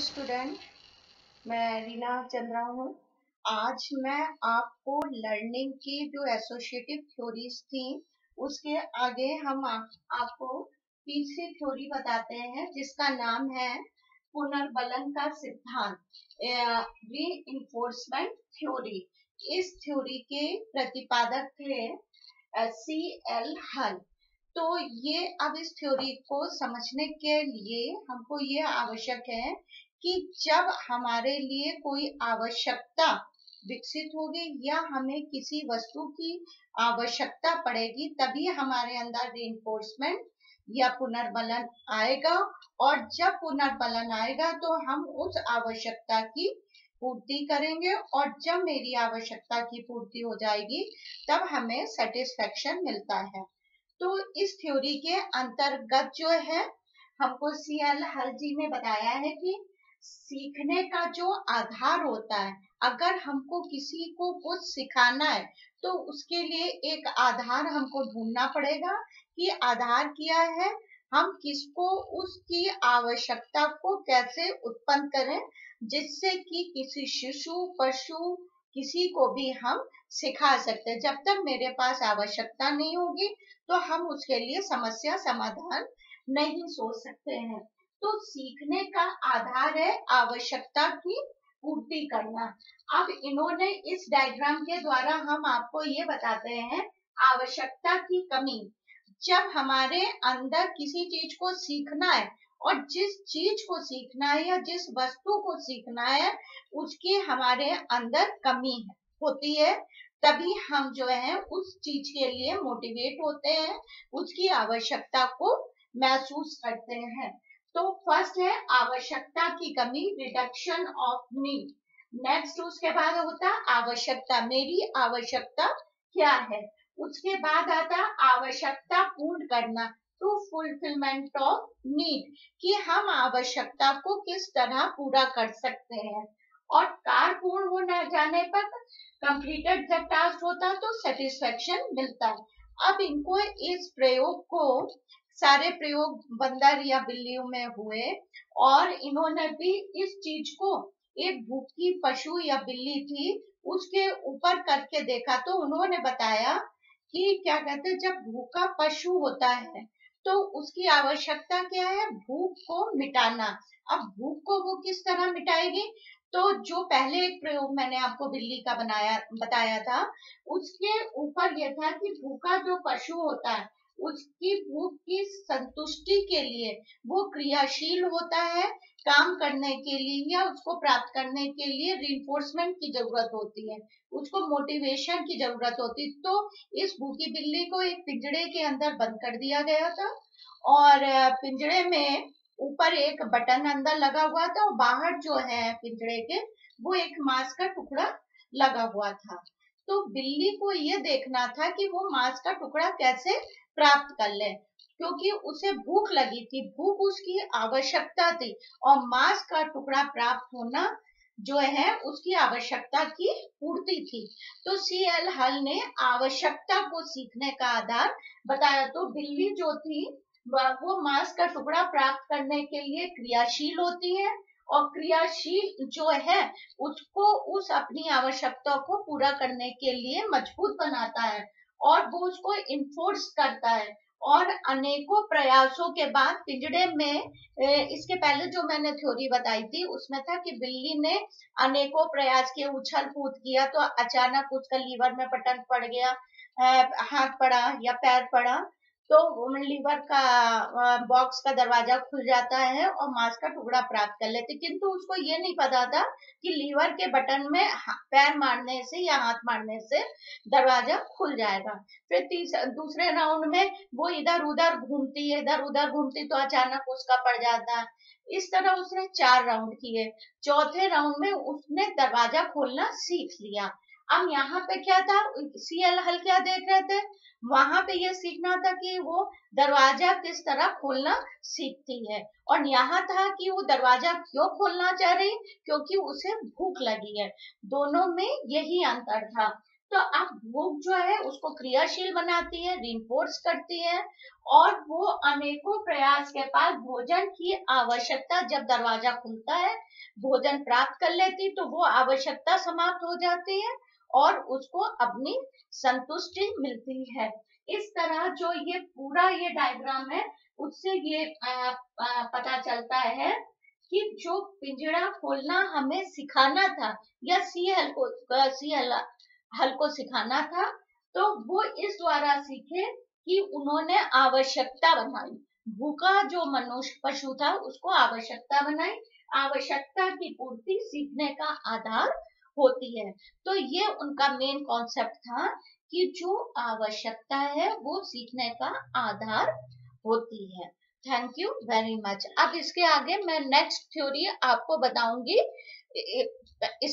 Student, मैं रीना चंद्रा हूँ। आज मैं आपको लर्निंग की जो एसोसिएटिव थ्योरीज थी उसके आगे हम आपको तीसरी थ्योरी बताते हैं जिसका नाम है पुनर्बलन का सिद्धांत, रीइंफोर्समेंट थ्योरी। इस थ्योरी के प्रतिपादक थे C.L. हल। तो ये अब इस थ्योरी को समझने के लिए हमको ये आवश्यक है कि जब हमारे लिए कोई आवश्यकता विकसित होगी या हमें किसी वस्तु की आवश्यकता पड़ेगी तभी हमारे अंदर रीइंफोर्समेंट या पुनर्बलन आएगा, और जब पुनर्बलन आएगा तो हम उस आवश्यकता की पूर्ति करेंगे, और जब मेरी आवश्यकता की पूर्ति हो जाएगी तब हमें सेटिस्फेक्शन मिलता है। तो इस थ्योरी के अंतर्गत जो है हमको C.L. हल जी ने बताया है कि सीखने का जो आधार होता है, अगर हमको किसी को कुछ सिखाना है तो उसके लिए एक आधार हमको ढूंढना पड़ेगा कि आधार क्या है, हम किसको उसकी आवश्यकता को कैसे उत्पन्न करें जिससे कि किसी शिशु पशु किसी को भी हम सिखा सकते हैं। जब तक मेरे पास आवश्यकता नहीं होगी तो हम उसके लिए समस्या समाधान नहीं सोच सकते हैं। तो सीखने का आधार है आवश्यकता की पूर्ति करना। अब इन्होंने इस डायग्राम के द्वारा हम आपको ये बताते हैं आवश्यकता की कमी। जब हमारे अंदर किसी चीज को सीखना है और जिस चीज को सीखना है या जिस वस्तु को सीखना है उसकी हमारे अंदर कमी होती है, तभी हम जो है उस चीज के लिए मोटिवेट होते हैं, उसकी आवश्यकता को महसूस करते हैं। तो फर्स्ट है आवश्यकता की कमी, रिडक्शन ऑफ नीड। नेक्स्ट उसके बाद होता आवश्यकता, मेरी आवश्यकता क्या है। उसके बाद आता आवश्यकता पूर्ण करना, टू फुलफिलमेंट ऑफ नीड, कि हम आवश्यकता को किस तरह पूरा कर सकते हैं। और कार्य पूर्ण हो जाने पर कंप्लीटेड जब टास्क होता है तो सेटिस्फेक्शन मिलता है। अब इनको इस प्रयोग को सारे प्रयोग बंदर या बिल्लियों में हुए और इन्होंने भी इस चीज को एक भूखी पशु या बिल्ली थी उसके ऊपर करके देखा, तो उन्होंने बताया कि क्या कहते हैं, जब भूखा पशु होता है तो उसकी आवश्यकता क्या है, भूख को मिटाना। अब भूख को वो किस तरह मिटाएगी, तो जो पहले एक प्रयोग मैंने आपको बिल्ली का बताया था उसके ऊपर यह था कि भूखा जो पशु होता है उसकी भूख की संतुष्टि के लिए वो क्रियाशील होता है, काम करने के लिए या उसको प्राप्त करने के लिए रिइंफोर्समेंट की जरूरत होती है, उसको मोटिवेशन की जरूरत होती। तो इस भूखी बिल्ली को एक पिंजड़े के अंदर बंद कर दिया गया था और पिंजड़े में ऊपर एक बटन अंदर लगा हुआ था और बाहर जो है पिंजड़े के वो एक मांस का टुकड़ा लगा हुआ था। तो बिल्ली को ये देखना था कि वो मांस का टुकड़ा कैसे प्राप्त कर ले, क्योंकि उसे भूख लगी थी, भूख उसकी आवश्यकता थी और मांस का टुकड़ा प्राप्त होना जो है उसकी आवश्यकता की पूर्ति थी। तो C.L. हल ने आवश्यकता को सीखने का आधार बताया। तो बिल्ली जो थी वो मांस का टुकड़ा प्राप्त करने के लिए क्रियाशील होती है और क्रियाशील जो है उसको उस अपनी आवश्यकता को पूरा करने के लिए मजबूत बनाता है और वो उसको इन्फोर्स करता है। और अनेकों प्रयासों के बाद पिंजड़े में, इसके पहले जो मैंने थ्योरी बताई थी उसमें था कि बिल्ली ने अनेकों प्रयास किए, उछल कूद किया तो अचानक उसका लीवर में बटन पड़ गया, हाथ पड़ा या पैर पड़ा तो लीवर का बॉक्स का दरवाजा खुल जाता है और मांस का टुकड़ा प्राप्त कर लेते, किंतु उसको ये नहीं पता था कि लीवर के बटन में पैर मारने से या हाथ मारने से दरवाजा खुल जाएगा। फिर दूसरे राउंड में वो इधर उधर घूमती तो अचानक उसका पड़ जाता है। इस तरह उसने 4 राउंड किए। चौथे राउंड में उसने दरवाजा खोलना सीख लिया। अब यहाँ पे क्या था, C.L. हल क्या देख रहे थे, वहां पे ये सीखना था कि वो दरवाजा किस तरह खोलना सीखती है, और यहाँ था कि वो दरवाजा क्यों खोलना चाह रही, क्योंकि उसे भूख लगी है। दोनों में यही अंतर था। तो अब भूख जो है उसको क्रियाशील बनाती है, रिइंफोर्स करती है, और वो अनेकों प्रयास के बाद भोजन की आवश्यकता, जब दरवाजा खुलता है भोजन प्राप्त कर लेती तो वो आवश्यकता समाप्त हो जाती है और उसको अपनी संतुष्टि मिलती है। इस तरह जो ये पूरा ये डायग्राम है उससे ये पता चलता है कि जो पिंजरा खोलना हमें सिखाना था या हल को सिखाना था, तो वो इस द्वारा सीखे कि उन्होंने आवश्यकता बनाई। भूखा जो मनुष्य पशु था उसको आवश्यकता बनाई। आवश्यकता की पूर्ति सीखने का आधार होती है। तो ये उनका मेन कॉन्सेप्ट था कि जो आवश्यकता है वो सीखने का आधार होती है। Thank you very much. अब इसके आगे मैं नेक्स्ट थ्योरी आपको बताऊंगी। इस